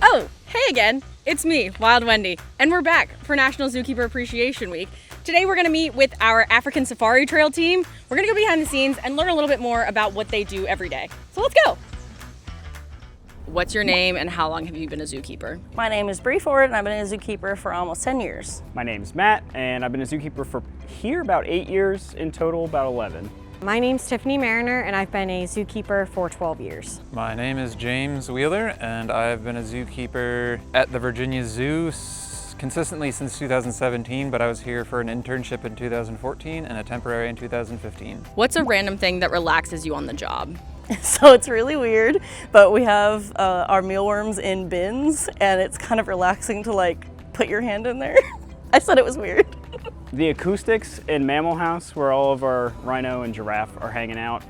Oh, hey again, it's me, Wild Wendy, and we're back for National Zookeeper Appreciation Week. Today we're gonna meet with our African Safari Trail team. We're gonna go behind the scenes and learn a little bit more about what they do every day. So let's go. What's your name and how long have you been a zookeeper? My name is Bree Ford and I've been a zookeeper for almost 10 years. My name's Matt and I've been a zookeeper for here about 8 years, in total about 11. My name's Tiffany Mariner and I've been a zookeeper for 12 years. My name is James Wheeler and I've been a zookeeper at the Virginia Zoo consistently since 2017, but I was here for an internship in 2014 and a temporary in 2015. What's a random thing that relaxes you on the job? So it's really weird, but we have our mealworms in bins and it's kind of relaxing to like put your hand in there. I said it was weird. The acoustics in Mammal House, where all of our rhino and giraffe are hanging out,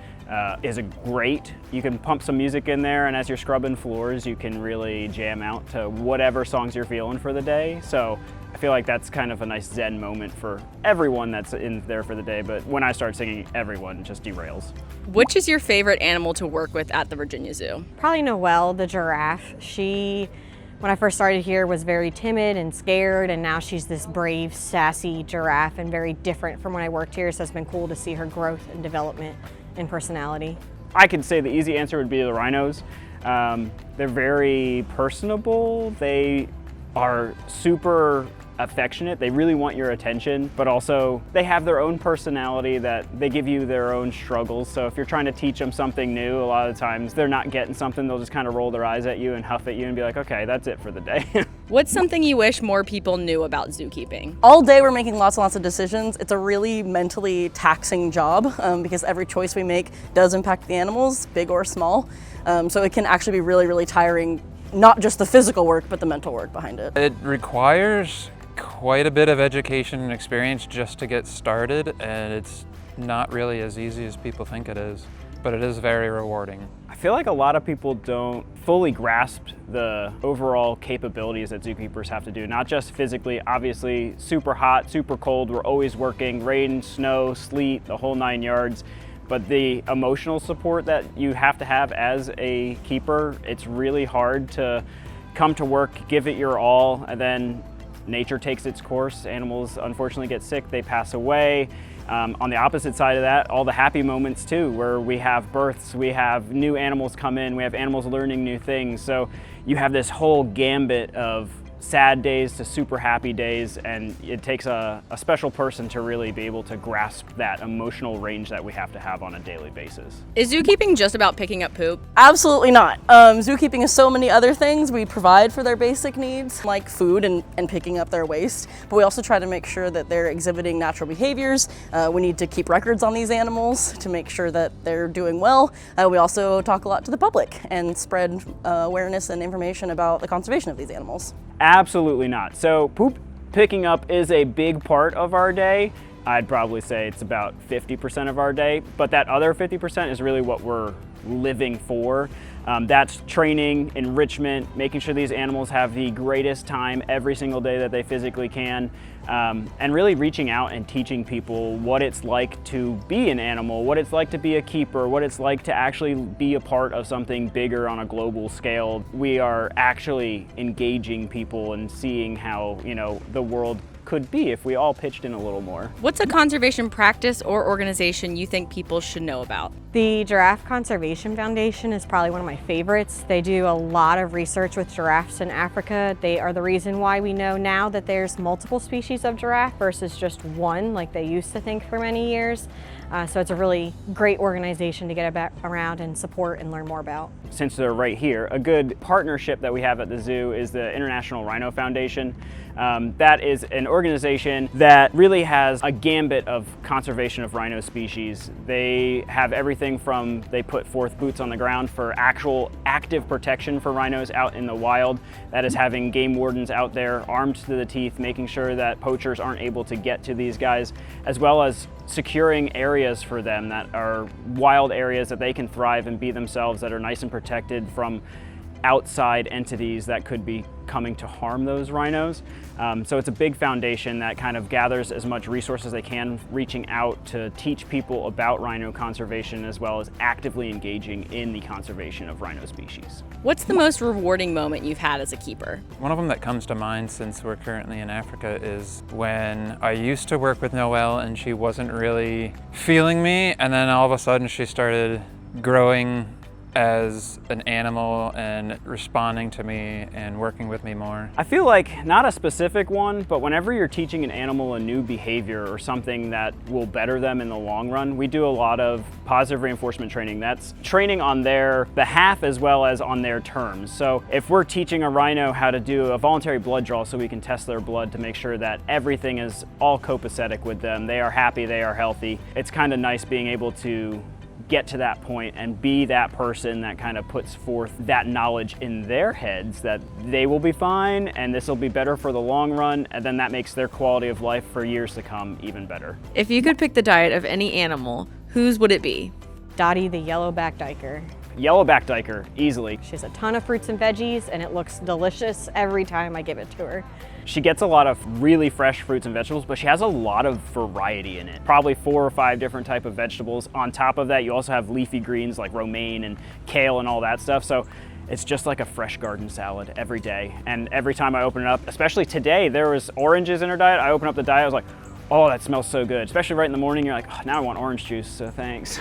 is great. You can pump some music in there, and as you're scrubbing floors, you can really jam out to whatever songs you're feeling for the day. So I feel like that's kind of a nice zen moment for everyone that's in there for the day, but when I start singing, everyone just derails. Which is your favorite animal to work with at the Virginia Zoo? Probably Noelle, the giraffe. She, when I first started here, was very timid and scared, and now she's this brave, sassy giraffe and very different from when I worked here, so it's been cool to see her growth and development and personality. I could say the easy answer would be the rhinos. They're very personable. They are super affectionate. They really want your attention, but also they have their own personality that they give you their own struggles. So if you're trying to teach them something new, a lot of times they're not getting something, they'll just kind of roll their eyes at you and huff at you and be like, okay, that's it for the day. What's something you wish more people knew about zookeeping? All day we're making lots and lots of decisions. It's a really mentally taxing job because every choice we make does impact the animals, big or small. So it can actually be really, really tiring, not just the physical work, but the mental work behind it. It requires quite a bit of education and experience just to get started, and it's not really as easy as people think it is, but it is very rewarding. I feel like a lot of people don't fully grasp the overall capabilities that zookeepers have to do, not just physically, obviously super hot, super cold, we're always working, rain, snow, sleet, the whole 9 yards. But the emotional support that you have to have as a keeper, it's really hard to come to work, give it your all, and then nature takes its course. Animals unfortunately get sick, they pass away. On the opposite side of that, all the happy moments too, where we have births, we have new animals come in, we have animals learning new things. So you have this whole gambit of sad days to super happy days, and it takes a special person to really be able to grasp that emotional range that we have to have on a daily basis. Is zookeeping just about picking up poop? Absolutely not. Zookeeping is so many other things. We provide for their basic needs, like food and picking up their waste, but we also try to make sure that they're exhibiting natural behaviors. We need to keep records on these animals to make sure that they're doing well. We also talk a lot to the public and spread awareness and information about the conservation of these animals. Absolutely not. So poop picking up is a big part of our day. I'd probably say it's about 50% of our day, but that other 50% is really what we're living for. That's training, enrichment, making sure these animals have the greatest time every single day that they physically can, and really reaching out and teaching people what it's like to be an animal, what it's like to be a keeper, what it's like to actually be a part of something bigger on a global scale. We are actually engaging people and seeing how, the world could be if we all pitched in a little more. What's a conservation practice or organization you think people should know about? The Giraffe Conservation Foundation is probably one of my favorites. They do a lot of research with giraffes in Africa. They are the reason why we know now that there's multiple species of giraffe versus just one, like they used to think for many years. So it's a really great organization to get around and support and learn more about. Since they're right here, a good partnership that we have at the zoo is the International Rhino Foundation. That is an organization that really has a gambit of conservation of rhino species. They have everything from, they put forth boots on the ground for actual active protection for rhinos out in the wild. That is having game wardens out there armed to the teeth, making sure that poachers aren't able to get to these guys, as well as securing areas for them that are wild areas that they can thrive and be themselves, that are nice and protected from outside entities that could be coming to harm those rhinos. So it's a big foundation that kind of gathers as much resources as they can, reaching out to teach people about rhino conservation as well as actively engaging in the conservation of rhino species. What's the most rewarding moment you've had as a keeper? One of them that comes to mind since we're currently in Africa is when I used to work with Noelle and she wasn't really feeling me, and then all of a sudden she started growing as an animal and responding to me and working with me more. I feel like not a specific one, but whenever you're teaching an animal a new behavior or something that will better them in the long run, we do a lot of positive reinforcement training. That's training on their behalf as well as on their terms. So if we're teaching a rhino how to do a voluntary blood draw so we can test their blood to make sure that everything is all copacetic with them, they are happy, they are healthy, it's kind of nice being able to get to that point and be that person that kind of puts forth that knowledge in their heads that they will be fine and this will be better for the long run, and then that makes their quality of life for years to come even better. If you could pick the diet of any animal, whose would it be? Dottie the yellow-backed duiker. Yellowback duiker, easily. She has a ton of fruits and veggies and it looks delicious every time I give it to her. She gets a lot of really fresh fruits and vegetables, but she has a lot of variety in it. Probably 4 or 5 different type of vegetables. On top of that, you also have leafy greens like romaine and kale and all that stuff. So it's just like a fresh garden salad every day. And every time I open it up, especially today, there was oranges in her diet. I opened up the diet, I was like, oh, that smells so good. Especially right in the morning, you're like, oh, now I want orange juice, so thanks.